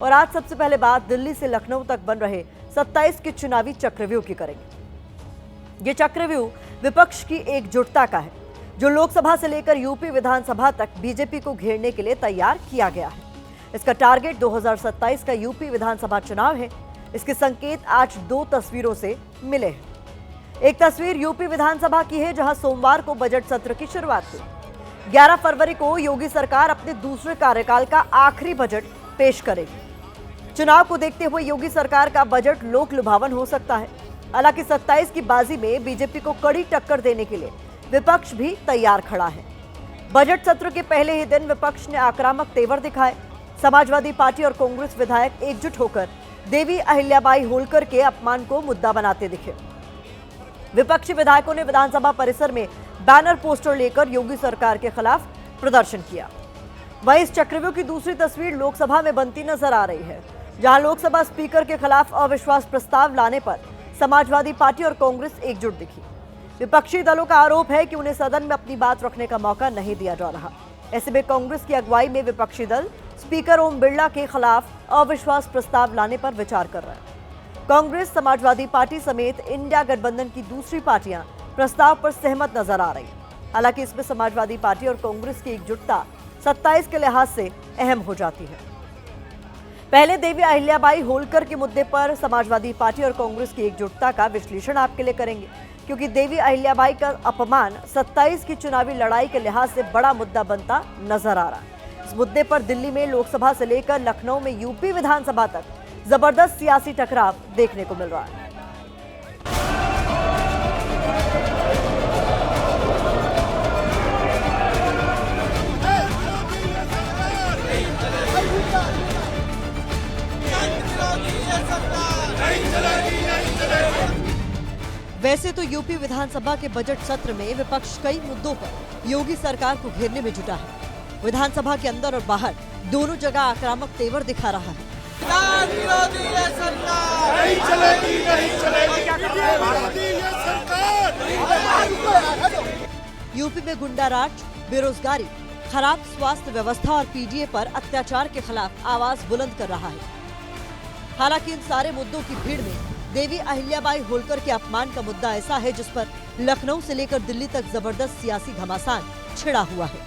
और आज सबसे पहले बात दिल्ली से लखनऊ तक बन रहे 27 के चुनावी चक्रव्यूह की करेंगे। ये चक्रव्यूह विपक्ष की एकजुटता का है, जो लोकसभा से लेकर यूपी विधानसभा तक बीजेपी को घेरने के लिए तैयार किया गया है। इसका टारगेट 2027 का यूपी विधानसभा चुनाव है। इसके संकेत आज दो तस्वीरों से मिले हैं। एक तस्वीर यूपी विधानसभा की है, जहां सोमवार को बजट सत्र की शुरुआत हुई। 11 फरवरी को योगी सरकार अपने दूसरे कार्यकाल का आखिरी बजट पेश करेगी। चुनाव को देखते हुए योगी सरकार का बजट लोक लुभावन हो सकता है। हालांकि 27 की बाजी में बीजेपी को कड़ी टक्कर देने के लिए विपक्ष भी तैयार खड़ा है। बजट सत्र के पहले ही दिन विपक्ष ने आक्रामक तेवर दिखाए। समाजवादी पार्टी और कांग्रेस विधायक एकजुट होकर देवी अहिल्याबाई होलकर के अपमान को मुद्दा बनाते दिखे। विपक्षी विधायकों ने विधानसभा परिसर में बैनर पोस्टर लेकर योगी सरकार के खिलाफ प्रदर्शन किया। वहीं इस चक्रव्यूह की दूसरी तस्वीर लोकसभा में बनती नजर आ रही है, जहां लोकसभा स्पीकर के खिलाफ अविश्वास प्रस्ताव लाने पर समाजवादी पार्टी और कांग्रेस एकजुट दिखी। विपक्षी दलों का आरोप है कि उन्हें सदन में अपनी बात रखने का मौका नहीं दिया जा रहा। ऐसे में कांग्रेस की अगुवाई में विपक्षी दल स्पीकर ओम बिरला के खिलाफ अविश्वास प्रस्ताव लाने पर विचार कर रहा है। कांग्रेस, समाजवादी पार्टी समेत इंडिया गठबंधन की दूसरी पार्टियां प्रस्ताव पर सहमत नजर आ रही हैं। हालांकि इसमें समाजवादी पार्टी और कांग्रेस की एकजुटता 27 के लिहाज से अहम हो जाती है। पहले देवी अहिल्याबाई होलकर के मुद्दे पर समाजवादी पार्टी और कांग्रेस की एकजुटता का विश्लेषण आपके लिए करेंगे, क्योंकि देवी अहिल्याबाई का अपमान 27 की चुनावी लड़ाई के लिहाज से बड़ा मुद्दा बनता नजर आ रहा है। इस मुद्दे पर दिल्ली में लोकसभा से लेकर लखनऊ में यूपी विधानसभा तक जबरदस्त सियासी टकराव देखने को मिल रहा है। वैसे तो यूपी विधानसभा के बजट सत्र में विपक्ष कई मुद्दों पर योगी सरकार को घेरने में जुटा है। विधानसभा के अंदर और बाहर दोनों जगह आक्रामक तेवर दिखा रहा है। यूपी में गुंडाराज, बेरोजगारी, खराब स्वास्थ्य व्यवस्था और पीडीए पर अत्याचार के खिलाफ आवाज बुलंद कर रहा है। हालांकि इन सारे मुद्दों की भीड़ में देवी अहिल्याबाई होलकर के अपमान का मुद्दा ऐसा है जिस पर लखनऊ से लेकर दिल्ली तक जबरदस्त सियासी घमासान छिड़ा हुआ है।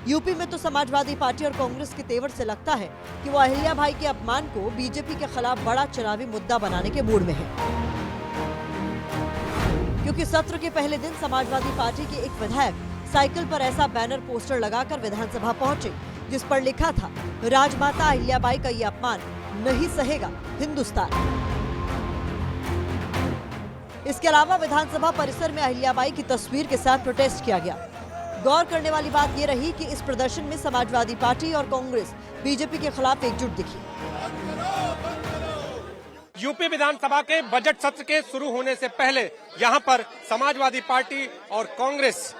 यूपी में तो समाजवादी पार्टी और कांग्रेस के तेवर से लगता है कि वो अहिल्याबाई के अपमान को बीजेपी के खिलाफ बड़ा चुनावी मुद्दा बनाने के मूड में है, क्योंकि सत्र के पहले दिन समाजवादी पार्टी के एक विधायक साइकिल पर ऐसा बैनर पोस्टर लगाकर विधानसभा पहुंचे जिस पर लिखा था, राजमाता अहिल्याबाई का ये अपमान नहीं सहेगा हिंदुस्तान। इसके अलावा विधानसभा परिसर में अहिल्याबाई की तस्वीर के साथ प्रोटेस्ट किया गया। गौर करने वाली बात यह रही कि इस प्रदर्शन में समाजवादी पार्टी और कांग्रेस बीजेपी के खिलाफ एकजुट दिखी। यूपी विधानसभा के बजट सत्र के शुरू होने से पहले यहां पर समाजवादी पार्टी और कांग्रेस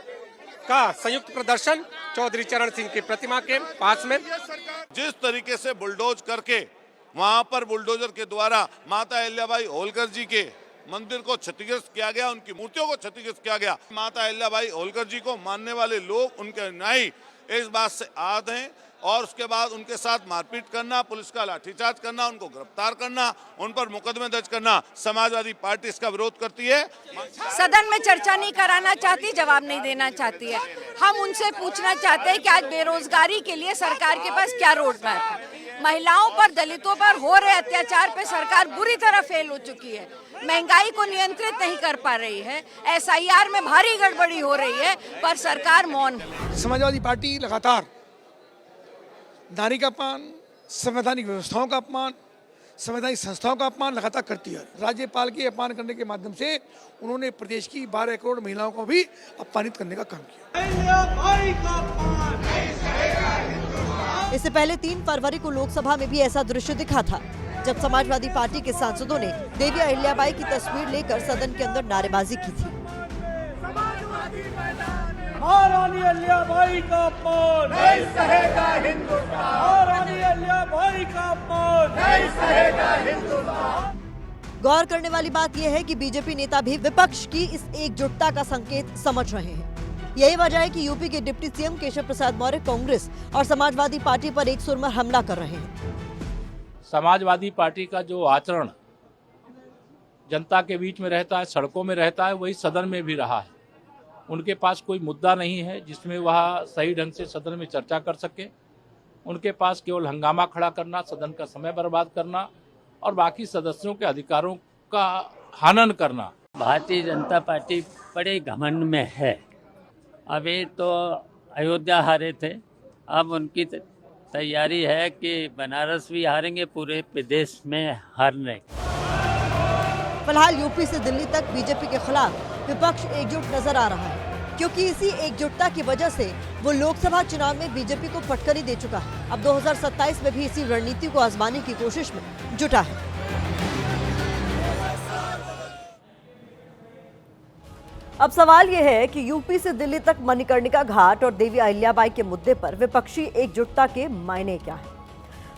का संयुक्त प्रदर्शन चौधरी चरण सिंह की प्रतिमा के पास में। जिस तरीके से बुलडोज करके वहां पर बुलडोजर के द्वारा माता अहिल्याबाई होलकर जी के मंदिर को क्षतिग्रस्त किया गया, उनकी मूर्तियों को क्षतिग्रस्त किया गया। माता अहिल्याबाई होलकर जी को मानने वाले लोग, उनके अनुयायी इस बात से आहत हैं और उसके बाद उनके साथ मारपीट करना, पुलिस का लाठीचार्ज करना, उनको गिरफ्तार करना, उन पर मुकदमे दर्ज करना, समाजवादी पार्टी इसका विरोध करती है। सदन में चर्चा नहीं कराना चाहती, जवाब नहीं देना चाहती है। हम उनसे पूछना चाहते हैं कि आज बेरोजगारी के लिए सरकार के पास क्या रोड मैप है। महिलाओं पर, दलितों पर हो रहे अत्याचार पे सरकार बुरी तरह फेल हो चुकी है। महंगाई को नियंत्रित नहीं कर पा रही है। SIR में भारी गड़बड़ी हो रही है, पर सरकार मौन है। समाजवादी पार्टी लगातार नारी का अपमान, संवैधानिक व्यवस्थाओं का अपमान, संवैधानिक संस्थाओं का अपमान लगातार करती है। राज्यपाल के अपमान करने के माध्यम से उन्होंने प्रदेश की 12 करोड़ महिलाओं को भी अपमानित करने का काम किया। इससे पहले 3 फरवरी को लोकसभा में भी ऐसा दृश्य दिखा था, जब समाजवादी पार्टी के सांसदों ने देवी अहिल्याबाई की तस्वीर लेकर सदन के अंदर नारेबाजी की थी। महारानी अहिल्याबाई का अपमान नहीं सहेगा हिंदुस्तान, महारानी अहिल्याबाई का अपमान नहीं सहेगा हिंदुस्तान। गौर करने वाली बात यह है कि बीजेपी नेता भी विपक्ष की इस एकजुटता का संकेत समझ रहे हैं। यही वजह है कि यूपी के डिप्टी सीएम केशव प्रसाद मौर्य कांग्रेस और समाजवादी पार्टी पर एक सुर में हमला कर रहे हैं। समाजवादी पार्टी का जो आचरण जनता के बीच में रहता है, सड़कों में रहता है, वही सदन में भी रहा है। उनके पास कोई मुद्दा नहीं है जिसमें वह सही ढंग से सदन में चर्चा कर सके। उनके पास केवल हंगामा खड़ा करना, सदन का समय बर्बाद करना और बाकी सदस्यों के अधिकारों का हनन करना। भारतीय जनता पार्टी बड़े घमंड में है। अभी तो अयोध्या हारे थे, अब उनकी तैयारी है कि बनारस भी हारेंगे, पूरे प्रदेश में हारने। फिलहाल यूपी से दिल्ली तक बीजेपी के खिलाफ विपक्ष एकजुट नजर आ रहा है, क्योंकि इसी एकजुटता की वजह से वो लोकसभा चुनाव में बीजेपी को फटकरी दे चुका है। अब 2027 में भी इसी रणनीति को आजमाने की कोशिश में जुटा है। अब सवाल यह है कि यूपी से दिल्ली तक मणिकर्णिका घाट और देवी अहिल्याबाई के मुद्दे पर विपक्षी एकजुटता के मायने क्या है।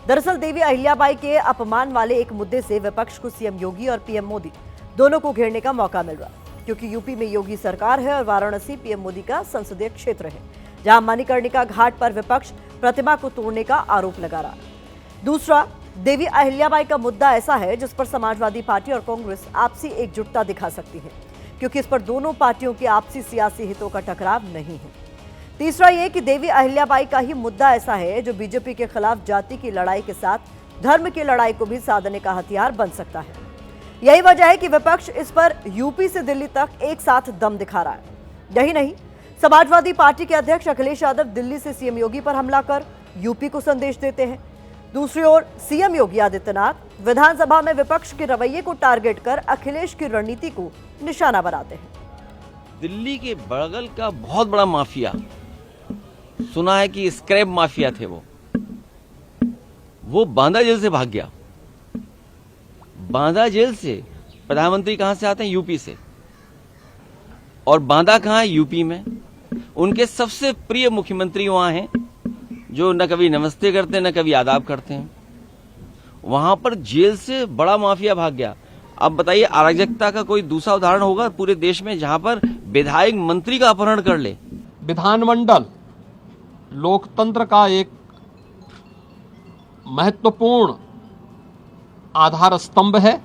दरअसल देवी अहिल्याबाई के अपमान वाले एक मुद्दे से विपक्ष को सीएम योगी और पीएम मोदी दोनों को घेरने का मौका मिल रहा है, क्योंकि यूपी में योगी सरकार है और वाराणसी पीएम मोदी का संसदीय क्षेत्र है, जहां मणिकर्णिका घाट पर विपक्ष प्रतिमा को तोड़ने का आरोप लगा रहा है। दूसरा, देवी अहिल्याबाई का मुद्दा ऐसा है जिस पर समाजवादी पार्टी और कांग्रेस आपसी एकजुटता दिखा सकती है, क्योंकि इस पर दोनों पार्टियों के आपसी सियासी हितों का टकराव नहीं है। तीसरा ये कि देवी अहिल्याबाई का ही मुद्दा ऐसा है जो बीजेपी के खिलाफ जाति की लड़ाई के साथ धर्म की लड़ाई को भी साधने का हथियार बन सकता है। यही वजह है कि विपक्ष इस पर यूपी से दिल्ली तक एक साथ दम दिखा रहा है। यही नहीं, समाजवादी पार्टी के अध्यक्ष अखिलेश यादव दिल्ली से सीएम योगी पर हमला कर यूपी को संदेश देते हैं। दूसरी ओर सीएम योगी आदित्यनाथ विधानसभा में विपक्ष के रवैये को टारगेट कर अखिलेश की रणनीति को निशाना बनाते हैं। दिल्ली के बगल का बहुत बड़ा माफिया, सुना है कि स्क्रैप माफिया थे, वो बांदा जेल से भाग गया। बांदा जेल से प्रधानमंत्री कहां से आते हैं? यूपी से। और बांदा कहां है? यूपी में। उनके सबसे प्रिय मुख्यमंत्री वहां हैं, जो न कभी नमस्ते करते हैं न कभी आदाब करते हैं। वहां पर जेल से बड़ा माफिया भाग गया। अब बताइए, अराजकता का कोई दूसरा उदाहरण होगा पूरे देश में जहां पर विधायक मंत्री का अपहरण कर ले? विधानमंडल लोकतंत्र का एक महत्वपूर्ण आधार स्तंभ है।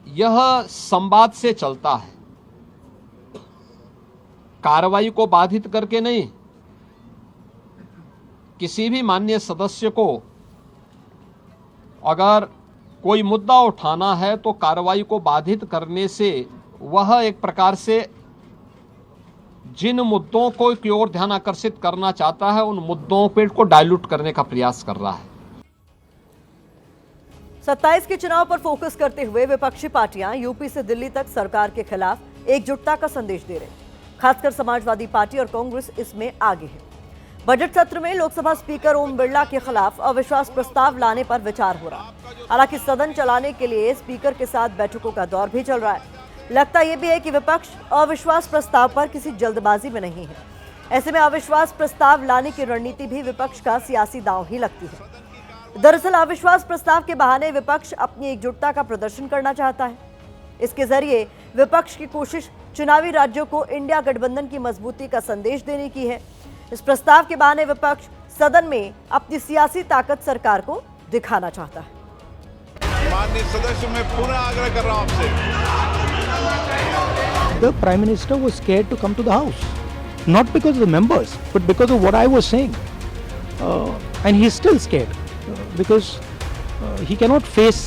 यह संवाद से चलता है, कार्रवाई को बाधित करके नहीं। किसी भी माननीय सदस्य को अगर कोई मुद्दा उठाना है तो कार्रवाई को बाधित करने से वह एक प्रकार से जिन मुद्दों को की ओर ध्यान आकर्षित करना चाहता है, उन मुद्दों पे को डाइल्यूट करने का प्रयास कर रहा है। 27 के चुनाव पर फोकस करते हुए विपक्षी पार्टियां यूपी से दिल्ली तक सरकार के खिलाफ एकजुटता का संदेश दे रहे हैं। खासकर समाजवादी पार्टी और कांग्रेस इसमें आगे है। बजट सत्र में लोकसभा स्पीकर ओम बिरला के खिलाफ अविश्वास प्रस्ताव लाने पर विचार हो रहा है। हालांकि सदन चलाने के लिए स्पीकर के साथ बैठकों का दौर भी चल रहा है। लगता यह भी है कि विपक्ष अविश्वास प्रस्ताव पर किसी जल्दबाजी में नहीं है। ऐसे में अविश्वास प्रस्ताव लाने की रणनीति भी विपक्ष का सियासी दांव ही लगती है। दरअसल अविश्वास प्रस्ताव के बहाने विपक्ष अपनी एकजुटता का प्रदर्शन करना चाहता है। इसके जरिए विपक्ष की कोशिश चुनावी राज्यों को इंडिया गठबंधन की मजबूती का संदेश देने की है। इस प्रस्ताव के बहाने विपक्ष सदन में अपनी सियासी ताकत सरकार को दिखाना चाहता है। माननीय सदस्य, मैं पुनः आग्रह कर रहा हूं आपसे। The Prime Minister was scared to come to the House, not because of the members, but because of what I was saying, and he is still scared because he cannot face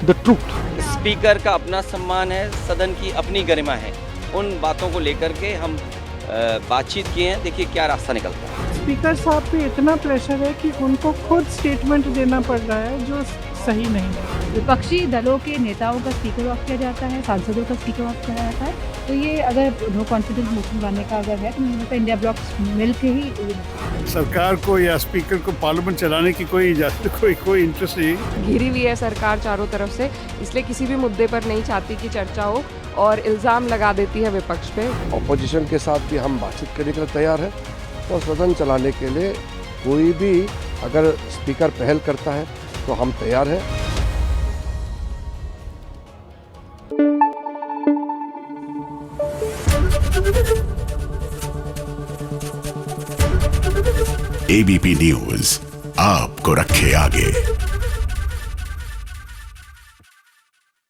the truth. Speaker का अपना सम्मान है, सदन की अपनी गरिमा है। उन बातों को लेकर के हम बातचीत किए हैं, देखिए क्या रास्ता निकलता है। स्पीकर साहब पे इतना प्रेशर है कि उनको खुद स्टेटमेंट देना पड़ रहा है जो सही नहीं है। विपक्षी दलों के नेताओं का स्पीकर ऑफ किया जाता है, सांसदों का स्पीकर ऑफ किया जाता है। तो ये अगर नो कॉन्फिडेंस मोशन लाने का अगर है तो मुझे लगता है इंडिया ब्लॉक मिल के ही सरकार को या स्पीकर को पार्लियामेंट चलाने की कोई इंटरेस्ट नहीं। घिरी हुई है सरकार चारों तरफ से, इसलिए किसी भी मुद्दे पर नहीं चाहती कि चर्चा हो और इल्ज़ाम लगा देती है विपक्ष पे। ऑपोजिशन के साथ भी हम बातचीत करने के लिए तैयार हैं और सदन चलाने के लिए कोई भी अगर स्पीकर पहल करता है तो हम तैयार हैं। एबीपी न्यूज आपको रखे आगे।